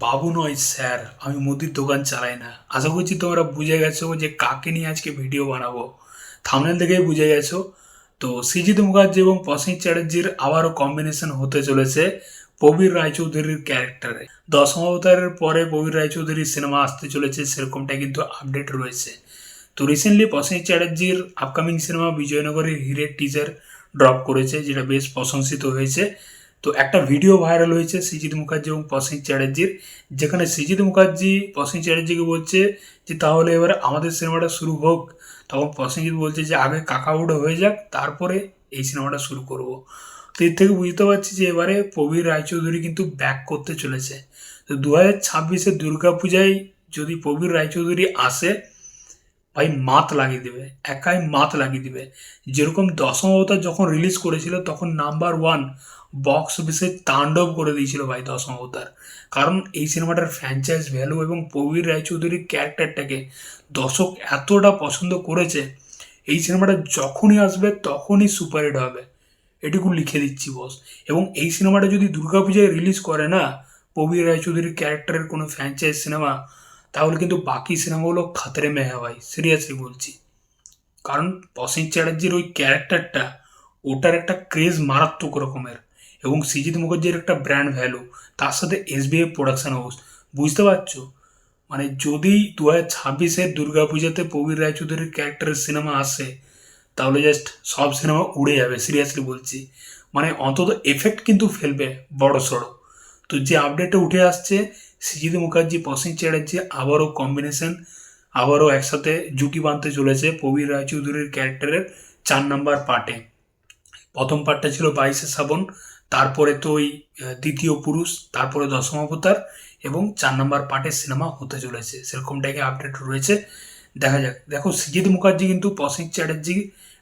বাবু নয় স্যার, আমি মুদির দোকান চালাই না। আশা করছি তোমরা বুঝে গেছো যে কাকে নিয়ে আজকে ভিডিও বানাবো। থাম্বনেল দেখেই বুঝে গেছো। তো সৃজিত মুখার্জি এবং প্রসেনজিৎ চ্যাটার্জির আবারও কম্বিনেশন হতে চলেছে প্রবীর রায়চৌধুরীর ক্যারেক্টারে। দশম অবতারের পরে প্রবীর রায়চৌধুরীর সিনেমা আসতে চলেছে, সেরকমটা কিন্তু আপডেট রয়েছে। তো রিসেন্টলি প্রসেনজিৎ চ্যাটার্জির আপকামিং সিনেমা বিজয়নগরের হিরের টিজার ড্রপ করেছে, যেটা বেশ প্রশংসিত হয়েছে। তো একটা ভিডিও ভাইরাল হয়েছে সৃজিত মুখার্জি এবং প্রসেনজিৎ চ্যাটার্জির, যেখানে সৃজিত মুখার্জি প্রসেনজিৎ চ্যাটার্জিকে বলছে যে তাহলে এবারে আমাদের সিনেমাটা শুরু হোক। তখন প্রসেনজিৎ বলছে যে আগে কাকাবুড়ো হয়ে যাক, তারপরে এই সিনেমাটা শুরু করব। তো এর থেকে বুঝতে পারছি যে এবারে প্রবীর রায়চৌধুরী কিন্তু ব্যাক করতে চলেছে। তো 2026-এর দুর্গাপূজায় যদি প্রবীর রায়চৌধুরী আসে, ভাই মাত লাগিয়ে দেবে, একাই মাত লাগিয়ে দিবে। যেরকম দশম অবতার যখন রিলিজ করেছিল তখন নাম্বার 1 বক্স অফিসে তাণ্ডব করে দিয়েছিল ভাই দশম অবতার। কারণ এই সিনেমাটার ফ্র্যাঞ্চাইজ ভ্যালু এবং প্রবীর রায়চৌধুরীর ক্যারেক্টারটাকে দর্শক এতটা পছন্দ করেছে, এই সিনেমাটা যখনই আসবে তখনই সুপারহিট হবে, এটুকু লিখে দিচ্ছি বস। এবং এই সিনেমাটা যদি দুর্গাপূজায় রিলিজ করে না প্রবীর রায়চৌধুরীর ক্যারেক্টারের কোনো ফ্র্যাঞ্চাইজ সিনেমা, তাহলে কিন্তু বাকি সিনেমাগুলো খাতরে মে হ্যাঁ ভাই, সিরিয়াসলি বলছি। কারণ প্রসেনজিৎ চ্যাটার্জির ওই ক্যারেক্টারটা, ওটার একটা ক্রেজ মারাত্মক রকমের, এবং সৃজিত মুখার্জির একটা ব্র্যান্ড ভ্যালু, তার সাথে এসবিএফ প্রোডাকশন হাউস। বুঝতে পারছো? মানে যদি 2026-এর দুর্গাপূজাতে প্রবীর রায়চৌধুরীর ক্যারেক্টারের সিনেমা আসে, তাহলে জাস্ট সব সিনেমা উড়ে যাবে, সিরিয়াসলি বলছি। মানে অন্তত এফেক্ট কিন্তু ফেলবে বড় সড়ো। তো যে আপডেটটা উঠে আসছে, সৃজিত মুখার্জি প্রসেনজিৎ চ্যাটার্জি আবারও কম্বিনেশন, আবারও একসাথে জুটি বাঁধতে চলেছে প্রবীর রায়চৌধুরীর ক্যারেক্টারের 4 নম্বর পার্টে। প্রথম পার্টটা ছিল 22শে শ্রাবণ, তারপরে তো ওই দ্বিতীয় পুরুষ, তারপরে দশম অবতার, এবং 4 নম্বর পার্টের সিনেমা হতে চলেছে, সেরকমটাকে আপডেট রয়েছে। দেখা যাক। দেখো, সৃজিত মুখার্জি কিন্তু প্রসেনজিৎ চ্যাটার্জি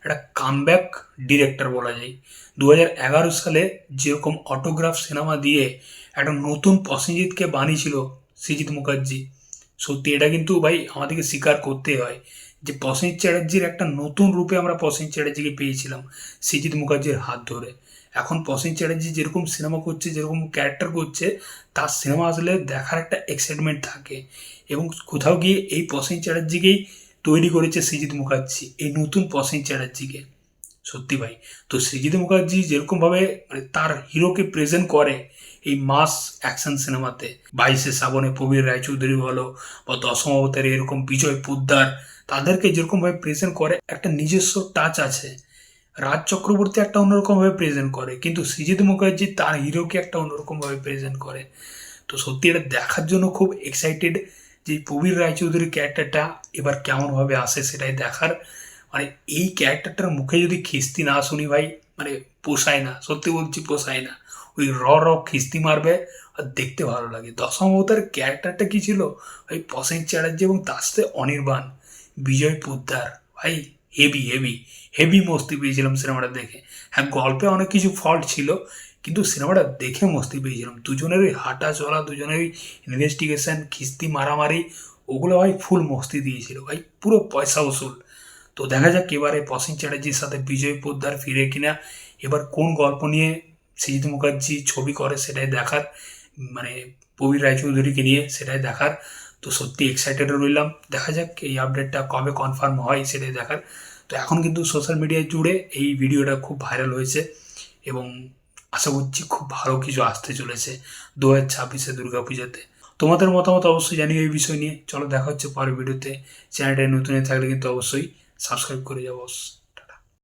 একটা কামব্যাক ডিরেক্টর বলা যায়। 2011 সালে যেরকম অটোগ্রাফ সিনেমা দিয়ে একটা নতুন প্রসেনজিৎকে বানিয়েছিল সৃজিত মুখার্জি, সত্যি এটা কিন্তু ভাই আমাদেরকে স্বীকার করতে হয় যে প্রসেনজিৎ চ্যাটার্জির একটা নতুন রূপে আমরা প্রসেনজিৎ চ্যাটার্জিকে পেয়েছিলাম সৃজিত মুখার্জির হাত ধরে। এখন প্রসেনজিৎ চ্যাটার্জি যেরকম সিনেমা করছে, যেরকম ক্যারেক্টার করছে, তার সিনেমা আসলে দেখার একটা এক্সাইটমেন্ট থাকে। এবং কোথাও গিয়ে এই প্রসেনজিৎ চ্যাটার্জিকেই তৈরি করেছে সৃজিত মুখার্জি, এই নতুন প্রসেনজিৎ চ্যাটার্জিকে। সত্যি ভাই। তো সৃজিত মুখার্জি যেরকমভাবে মানে তার হিরোকে প্রেজেন্ট করে এই মাস অ্যাকশন সিনেমাতে, 22শে শ্রাবণে প্রবীর রায়চৌধুরী বলো বা দশম অবতারে এরকম বিজয় পোদ্দার, তাদেরকে যেরকমভাবে প্রেজেন্ট করে একটা নিজস্ব টাচ আছে। রাজ চক্রবর্তী একটা অন্যরকমভাবে প্রেজেন্ট করে, কিন্তু সৃজিত মুখার্জি তার হিরোকে একটা অন্যরকমভাবে প্রেজেন্ট করে। তো সত্যি এটা দেখার জন্য খুব এক্সাইটেড যে প্রবীর রায়চৌধুরীর ক্যারেক্টারটা এবার কেমনভাবে আসে সেটাই দেখার। মানে এই ক্যারেক্টারটার মুখে যদি খিস্তি না শুনি ভাই, মানে পোষায় না, সত্যি বলছি পোষায় না। ওই র খিস্তি মারবে আর দেখতে ভালো লাগে। দশম অবতারের ক্যারেক্টারটা কি ছিল, ওই প্রসেনজিৎ চ্যাটার্জি এবং তার সাথে অনির্বাণ, বিজয় পোদ্দার, ভাই হেভি হেভি হেভি মস্তি পেয়েছিলাম সিনেমাটা দেখে। হ্যাঁ, গল্পে অনেক কিছু ফল্ট ছিল, কিন্তু সিনেমাটা দেখে মস্তি পেয়েছিলাম। দুজনের ওই হাঁটা চলা, দুজনের ওই ইনভেস্টিগেশন, খিস্তি মারামারি, ওগুলো ভাই ফুল মস্তি দিয়েছিল ভাই, পুরো পয়সা উসুল। তো দেখা যাক এবারে প্রসেনজিৎ চ্যাটার্জির সাথে বিজয় পোদ্দার ফিরে কিনা, এবার কোন গল্প নিয়ে সৃজিত মুখার্জি ছবি করে সেটাই দেখার, মানে প্রবীর রায়চৌধুরীকে নিয়ে সেটাই দেখার। তো সত্যি এক্সাইটেড রইলাম, দেখা যাক এই আপডেটটা কবে কনফার্ম হয় সেটাই দেখার। তো এখন কিন্তু সোশ্যাল মিডিয়ায় জুড়ে এই ভিডিওটা খুব ভাইরাল হয়েছে, এবং আশা করছি খুব ভালো কিছু আসতে চলেছে 2026-এ দুর্গাপূজাতে। তোমাদের মতামত অবশ্যই জানিও এই বিষয় নিয়ে। চলো দেখা হচ্ছে পরের ভিডিওতে। চ্যানেলটা নতুন থাকলে কিন্তু অবশ্যই সাবস্ক্রাইব করে যাও বস।